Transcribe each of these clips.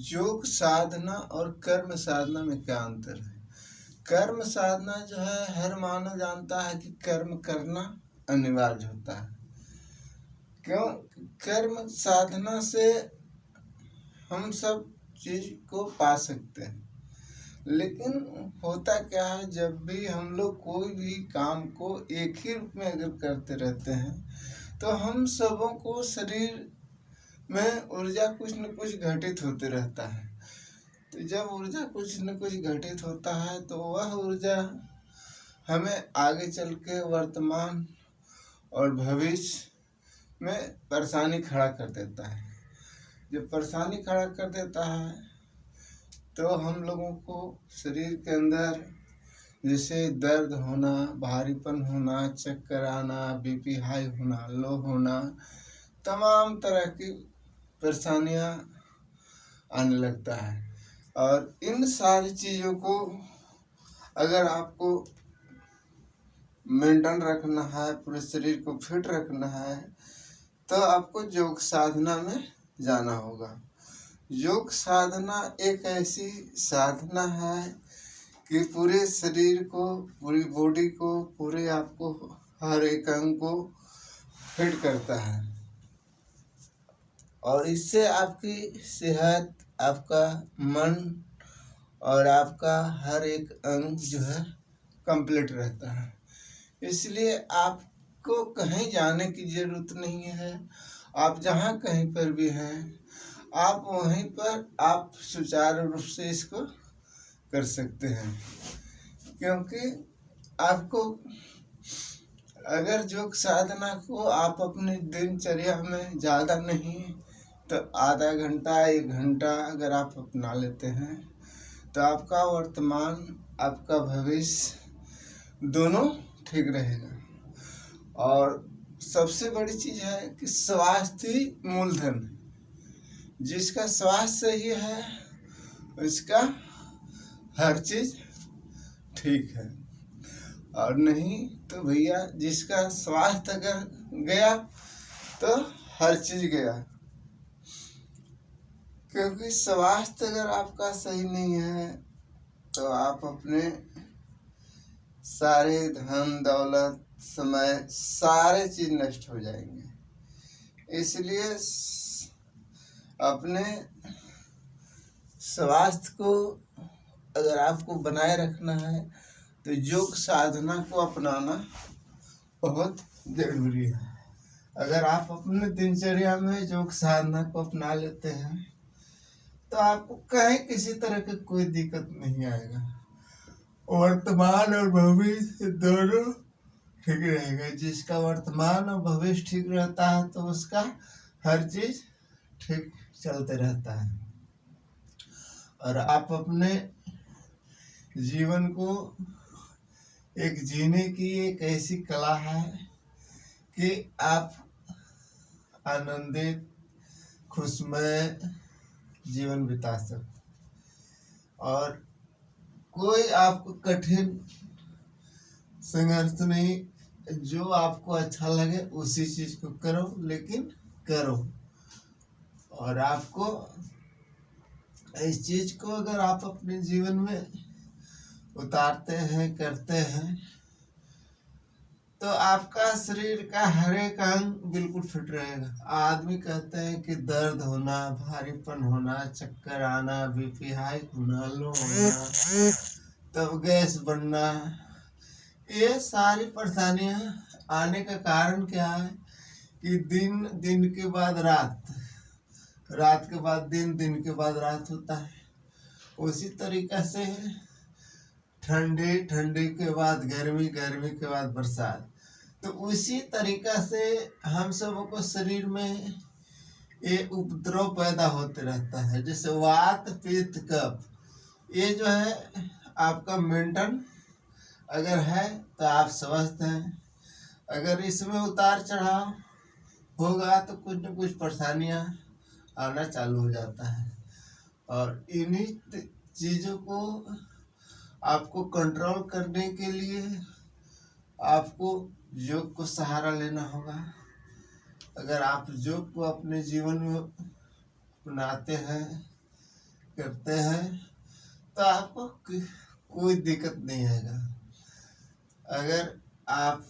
योग साधना और कर्म साधना में क्या अंतर है? कर्म साधना जो है, हर मानव जानता है कि कर्म करना अनिवार्य होता है। क्यों? कर्म साधना से हम सब चीज को पा सकते हैं। लेकिन होता क्या है, जब भी हम लोग कोई भी काम को एक ही रूप में अगर करते रहते हैं तो हम सबों को शरीर में ऊर्जा कुछ न कुछ घटित होते रहता है। तो जब ऊर्जा कुछ न कुछ घटित होता है तो वह ऊर्जा हमें आगे चल के वर्तमान और भविष्य में परेशानी खड़ा कर देता है। जब परेशानी खड़ा कर देता है तो हम लोगों को शरीर के अंदर जैसे दर्द होना, भारीपन होना, चक्कर आना, बीपी हाई होना, लो होना, तमाम तरह की परेशानियां आने लगता है। और इन सारी चीज़ों को अगर आपको मेंटेन रखना है, पूरे शरीर को फिट रखना है, तो आपको योग साधना में जाना होगा। योग साधना एक ऐसी साधना है कि पूरे शरीर को, पूरी बॉडी को, पूरे आपको हर एक अंग को फिट करता है और इससे आपकी सेहत, आपका मन और आपका हर एक अंग जो है कंप्लीट रहता है। इसलिए आपको कहीं जाने की ज़रूरत नहीं है। आप जहाँ कहीं पर भी हैं, आप वहीं पर आप सुचारू रूप से इसको कर सकते हैं। क्योंकि आपको अगर योग साधना को आप अपनी दिनचर्या में ज़्यादा नहीं तो आधा घंटा, 1 घंटा अगर आप अपना लेते हैं तो आपका वर्तमान, आपका भविष्य दोनों ठीक रहेगा। और सबसे बड़ी चीज़ है कि स्वास्थ्य ही मूलधन है। जिसका स्वास्थ्य सही है उसका हर चीज़ ठीक है, और नहीं तो भैया जिसका स्वास्थ्य अगर गया तो हर चीज़ गया। क्योंकि स्वास्थ्य अगर आपका सही नहीं है तो आप अपने सारे धन दौलत, समय, सारे चीज़ नष्ट हो जाएंगे। इसलिए अपने स्वास्थ्य को अगर आपको बनाए रखना है तो योग साधना को अपनाना बहुत ज़रूरी है। अगर आप अपने दिनचर्या में योग साधना को अपना लेते हैं तो आपको कहीं किसी तरह की कोई दिक्कत नहीं आएगा। वर्तमान और भविष्य दोनों ठीक रहेगा। जिसका वर्तमान और भविष्य ठीक रहता है तो उसका हर चीज़ ठीक चलते रहता है। और आप अपने जीवन को एक जीने की एक ऐसी कला है कि आप आनंदित, खुशमय जीवन बिता सकते। और कोई आपको कठिन संघर्ष नहीं, जो आपको अच्छा लगे उसी चीज़ को करो, लेकिन करो। और आपको इस चीज़ को अगर आप अपने जीवन में उतारते हैं, करते हैं, तो आपका शरीर का हर एक अंग बिल्कुल फिट रहेगा। आदमी कहते हैं कि दर्द होना, भारीपन होना, चक्कर आना, बीपी हाई होना, लो होना, तब गैस बनना, ये सारी परेशानियां आने का कारण क्या है कि दिन के बाद रात, रात के बाद दिन के बाद रात होता है। उसी तरीक़ा से ठंडी के बाद गर्मी, गर्मी के बाद बरसात। तो उसी तरीक़ा से हम सबों को शरीर में ये उपद्रव पैदा होते रहता है। जैसे वात, पित्त, कफ, ये जो है आपका मेंटेन अगर है तो आप स्वस्थ हैं। अगर इसमें उतार चढ़ाव होगा तो कुछ न कुछ परेशानियां आना चालू हो जाता है। और इन्हीं चीज़ों को आपको कंट्रोल करने के लिए आपको योग को सहारा लेना होगा। अगर आप योग को अपने जीवन में अपनाते हैं करते हैं तो आपको कोई दिक्कत नहीं आएगा। अगर आप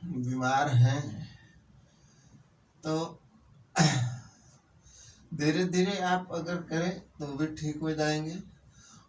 बीमार हैं तो धीरे धीरे आप अगर करें तो भी ठीक हो जाएंगे,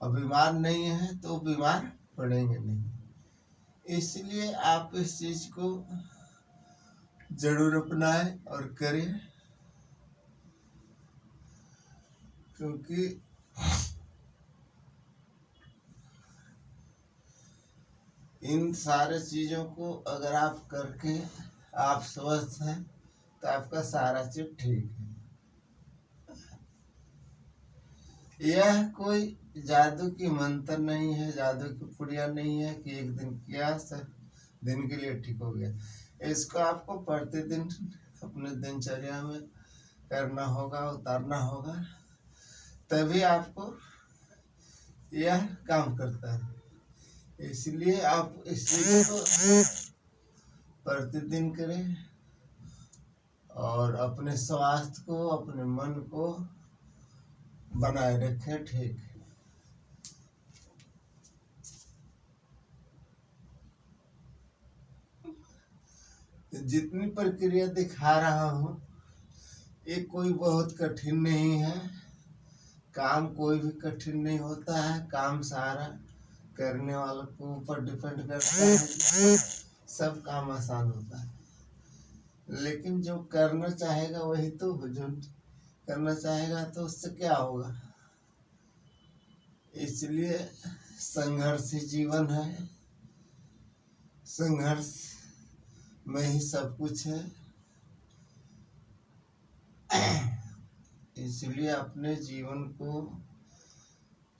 और बीमार नहीं है तो बीमार पड़ेंगे नहीं। इसलिए आप इस चीज को जरूर अपनाएं और करें, क्योंकि इन सारे चीजों को अगर आप करके आप स्वस्थ हैं तो आपका सारा चीज ठीक है। यह कोई जादू की मंत्र नहीं है, जादू की पुड़िया नहीं है कि एक दिन किया सब दिन के लिए ठीक हो गया। इसको आपको प्रतिदिन अपने दिनचर्या में करना होगा, उतारना होगा, तभी आपको यह काम करता है। इसलिए आप इस चीज को प्रतिदिन करें और अपने स्वास्थ्य को, अपने मन को बनाए रखें ठीक। जितनी प्रक्रिया दिखा रहा हूँ ये कोई बहुत कठिन नहीं है, काम कोई भी कठिन नहीं होता है, काम सारा करने वालों के ऊपर डिपेंड करता है। सब काम आसान होता है, लेकिन जो करना चाहेगा वही तो, जो करना चाहेगा तो उससे क्या होगा। इसलिए संघर्ष ही जीवन है, संघर्ष में ही सब कुछ है। इसलिए अपने जीवन को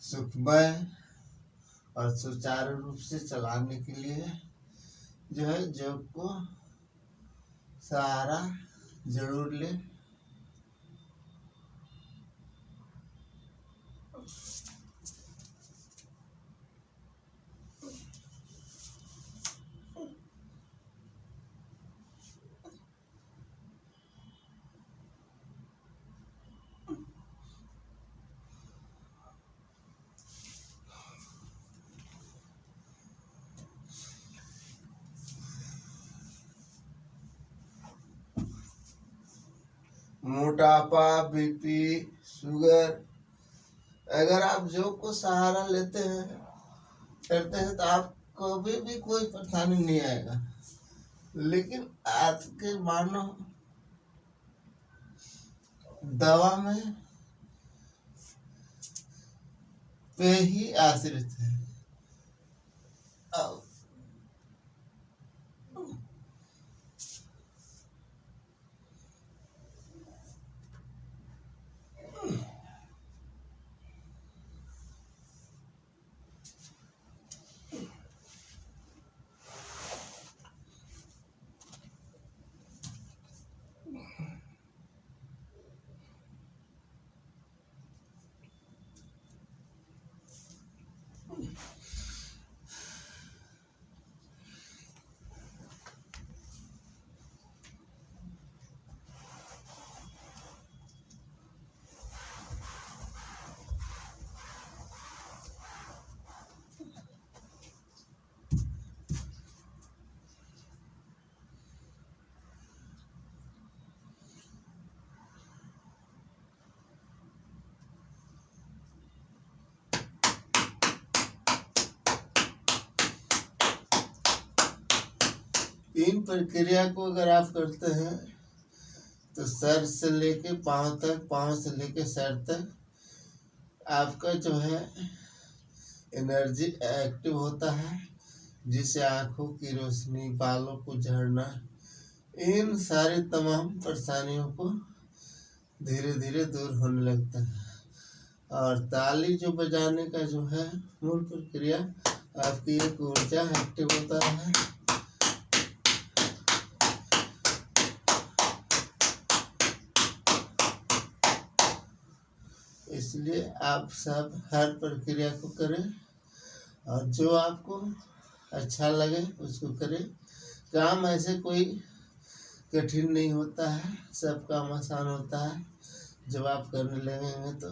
सुखमय और सुचारू रूप से चलाने के लिए जो है योग को सहारा जरूर ले। मोटापा, बीपी, शुगर, अगर आप योग को सहारा लेते हैं, करते हैं तो आपको कभी भी कोई परेशानी नहीं आएगा। लेकिन आज के मानव दवा में पे ही आश्रित है। अब इन प्रक्रिया को अगर आप करते हैं तो सर से लेके पाँव तक, पाँव से लेके सर तक आपका जो है एनर्जी एक्टिव होता है, जिससे आँखों की रोशनी, बालों को झड़ना, इन सारी तमाम परेशानियों को धीरे धीरे दूर होने लगता है। और ताली जो बजाने का जो है मूल प्रक्रिया, आपकी एक ऊर्जा एक्टिव होता है। इसलिए आप सब हर प्रक्रिया को करें और जो आपको अच्छा लगे उसको करें। काम ऐसे कोई कठिन नहीं होता है, सब काम आसान होता है। जब आप करने लगेंगे तो